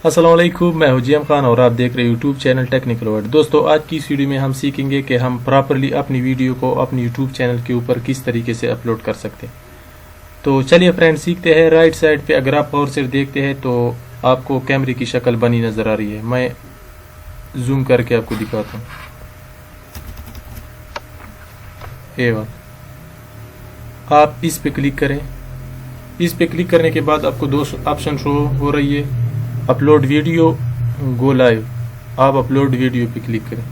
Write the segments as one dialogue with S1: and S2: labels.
S1: अस्सलाम वालेकुम, मैं हुजैम खान और आप देख रहे हैं यूट्यूब चैनल टेक्निकल वर्ल्ड। दोस्तों, आज की इस वीडियो में हम सीखेंगे कि हम प्रॉपरली अपनी वीडियो को अपने यूट्यूब चैनल के ऊपर किस तरीके से अपलोड कर सकते हैं। तो चलिए फ्रेंड सीखते हैं। राइट साइड पे अगर आप गौर से देखते हैं तो आपको कैमरे की शक्ल बनी नज़र आ रही है। मैं जूम करके आपको दिखाता हूँ। ये वाला, आप इस पे क्लिक करें। इस पे क्लिक करने के बाद आपको दो ऑप्शन शो हो रही है, अपलोड वीडियो, गो लाइव। आप अपलोड वीडियो पे क्लिक करें।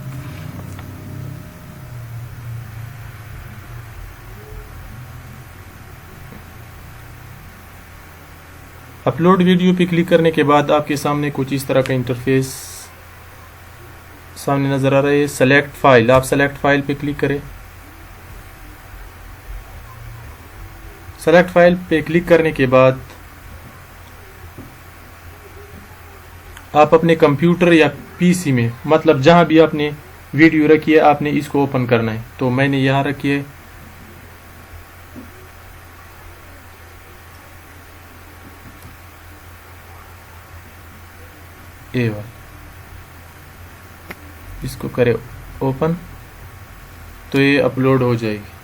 S1: अपलोड वीडियो पे क्लिक करने के बाद आपके सामने कुछ इस तरह का इंटरफेस सामने नजर आ रहा है। सेलेक्ट फाइल, आप सेलेक्ट फाइल पे क्लिक करें। सेलेक्ट फाइल पे क्लिक करने के बाद आप अपने कंप्यूटर या पीसी में, मतलब जहां भी आपने वीडियो रखी है, आपने इसको ओपन करना है। तो मैंने यहां रखी है। ए वाला, इसको करें ओपन, तो ये अपलोड हो जाएगी।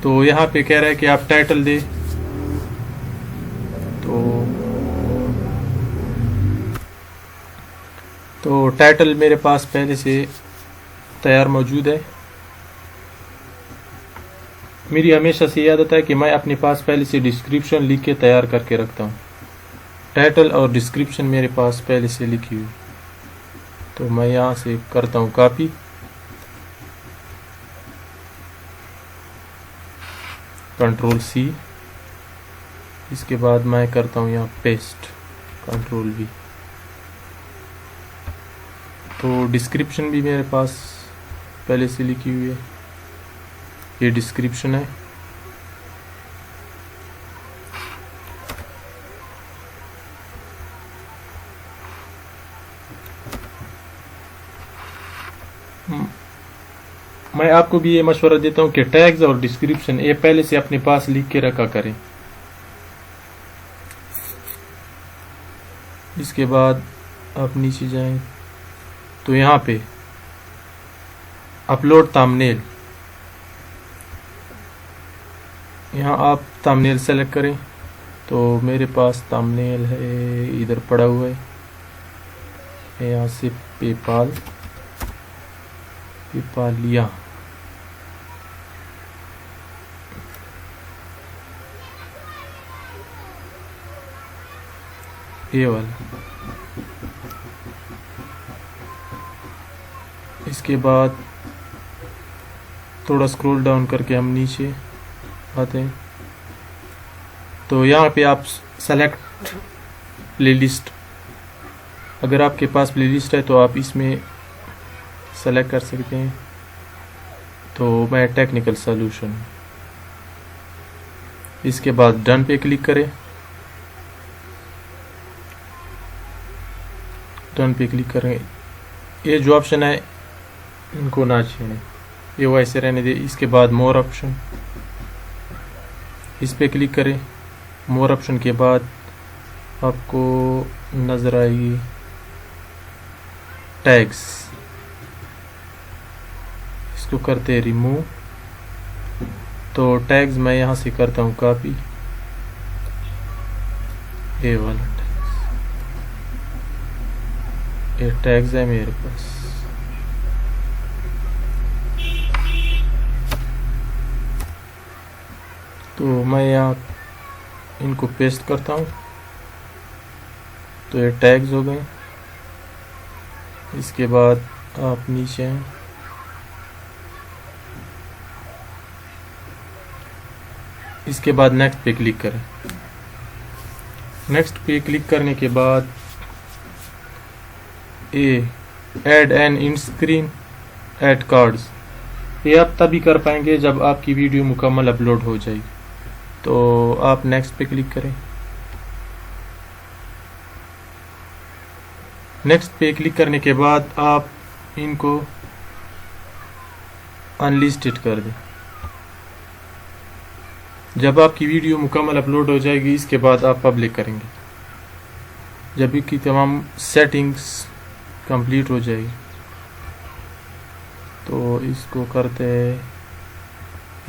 S1: तो यहाँ पे कह रहा है कि आप टाइटल दे। तो टाइटल मेरे पास पहले से तैयार मौजूद है। मेरी हमेशा से ये आदत है कि मैं अपने पास पहले से डिस्क्रिप्शन लिख के तैयार करके रखता हूँ। टाइटल और डिस्क्रिप्शन मेरे पास पहले से लिखी हुई। तो मैं यहाँ से करता हूँ कॉपी, कंट्रोल सी। इसके बाद मैं करता हूँ यहाँ पेस्ट, कंट्रोल वी। तो डिस्क्रिप्शन भी मेरे पास पहले से लिखी हुई है। ये डिस्क्रिप्शन है। मैं आपको भी ये मशवरा देता हूँ कि टैग्स और डिस्क्रिप्शन ये पहले से अपने पास लिख के रखा करें। इसके बाद आप नीचे जाएं तो यहाँ पे अपलोड थंबनेल, यहाँ आप थंबनेल सेलेक्ट करें। तो मेरे पास थंबनेल है, इधर पड़ा हुआ है। यहाँ से पेपाल लिया। ये वाला। इसके बाद थोड़ा स्क्रॉल डाउन करके हम नीचे आते हैं। तो यहाँ पे आप सेलेक्ट प्लेलिस्ट, अगर आपके पास प्लेलिस्ट है तो आप इसमें सेलेक्ट कर सकते हैं। तो मैं टेक्निकल सॉल्यूशन। इसके बाद डन पे क्लिक करें। डन पे क्लिक करें। ये जो ऑप्शन है इनको ना छेड़ें, ये वैसे रहने दे। इसके बाद मोर ऑप्शन, इस पे क्लिक करें। मोर ऑप्शन के बाद आपको नज़र आएगी टैग्स, इसको करते हैं रिमूव। तो टैग्स मैं यहाँ से करता हूँ कॉपी, ये वाला ये टैग्स है मेरे पास। तो मैं यहाँ इनको पेस्ट करता हूँ। तो ये टैग्स हो गए। इसके बाद आप नीचे हैं। इसके बाद नेक्स्ट पे क्लिक करें। नेक्स्ट पे क्लिक करने के बाद ऐड एन इन स्क्रीन ऐड कार्ड्स, ये आप तभी कर पाएंगे जब आपकी वीडियो मुकम्मल अपलोड हो जाएगी। तो आप नेक्स्ट पे क्लिक करें। नेक्स्ट पे क्लिक करने के बाद आप इनको अनलिस्टेड कर दें। जब आपकी वीडियो मुकम्मल अपलोड हो जाएगी इसके बाद आप पब्लिक करेंगे, जब इसकी तमाम सेटिंग्स कंप्लीट हो जाएगी। तो इसको करते हैं,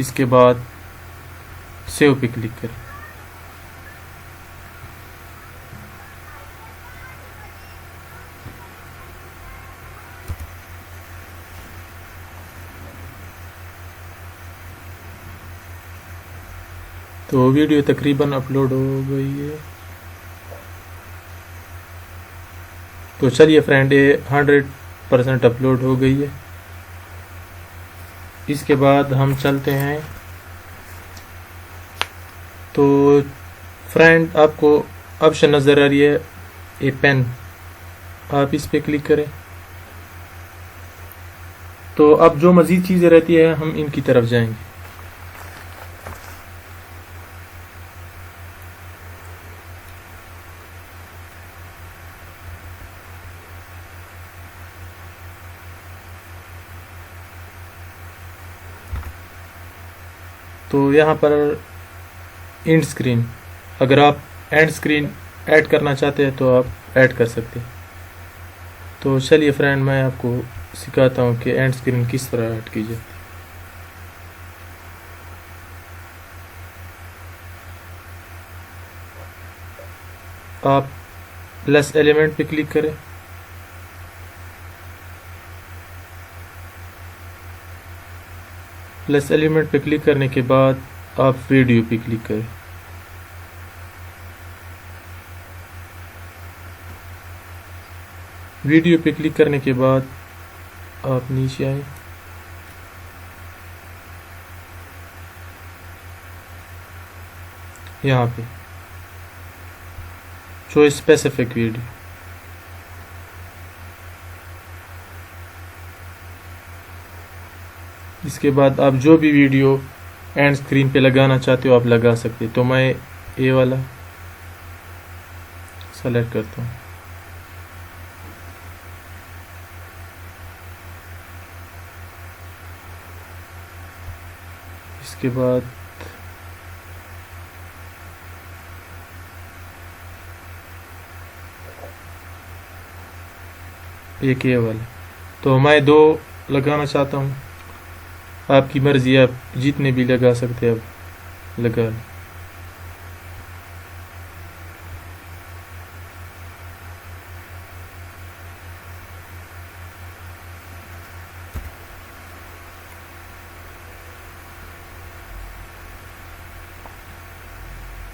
S1: इसके बाद सेव पे क्लिक करें। तो वीडियो तकरीबन अपलोड हो गई है। तो चलिए फ्रेंड, ये 100% अपलोड हो गई है। इसके बाद हम चलते हैं। तो फ्रेंड, आपको ऑप्शन नज़र आ रही है ए पेन, आप इस पे क्लिक करें। तो अब जो मज़ीद चीज़ें रहती है हम इनकी तरफ जाएंगे। तो यहाँ पर एंड स्क्रीन, अगर आप एंड स्क्रीन ऐड करना चाहते हैं तो आप ऐड कर सकते हैं। तो चलिए फ्रेंड, मैं आपको सिखाता हूँ कि एंड स्क्रीन किस तरह ऐड की जाए। आप प्लस एलिमेंट पे क्लिक करें। प्लस एलिमेंट पे क्लिक करने के बाद आप वीडियो पे क्लिक करें। वीडियो पे क्लिक करने के बाद आप नीचे आए। यहाँ पे शो स्पेसिफिक वीडियो, इसके बाद आप जो भी वीडियो एंड स्क्रीन पे लगाना चाहते हो आप लगा सकते हो। तो मैं ये वाला सेलेक्ट करता हूँ। इसके बाद एक ये वाला, तो मैं 2 लगाना चाहता हूँ। आपकी मर्जी, आप जितने भी लगा सकते हैं आप लगा लें।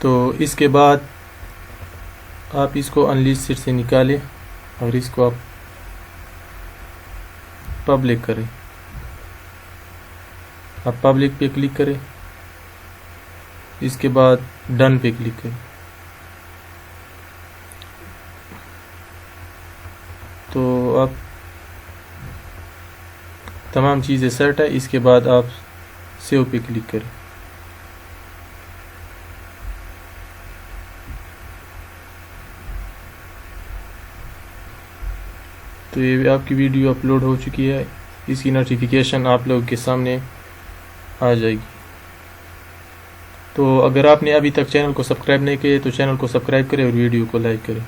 S1: तो इसके बाद आप इसको अनलिस्टेड से निकालें और इसको आप पब्लिक करें। आप पब्लिक पे क्लिक करें, इसके बाद डन पे क्लिक करें। तो आप तमाम चीज़ें सेट है। इसके बाद आप सेव पे क्लिक करें। तो ये आपकी वीडियो अपलोड हो चुकी है, इसकी नोटिफिकेशन आप लोगों के सामने आ जाएगी। तो अगर आपने अभी तक चैनल को सब्सक्राइब नहीं किया तो चैनल को सब्सक्राइब करें और वीडियो को लाइक करें।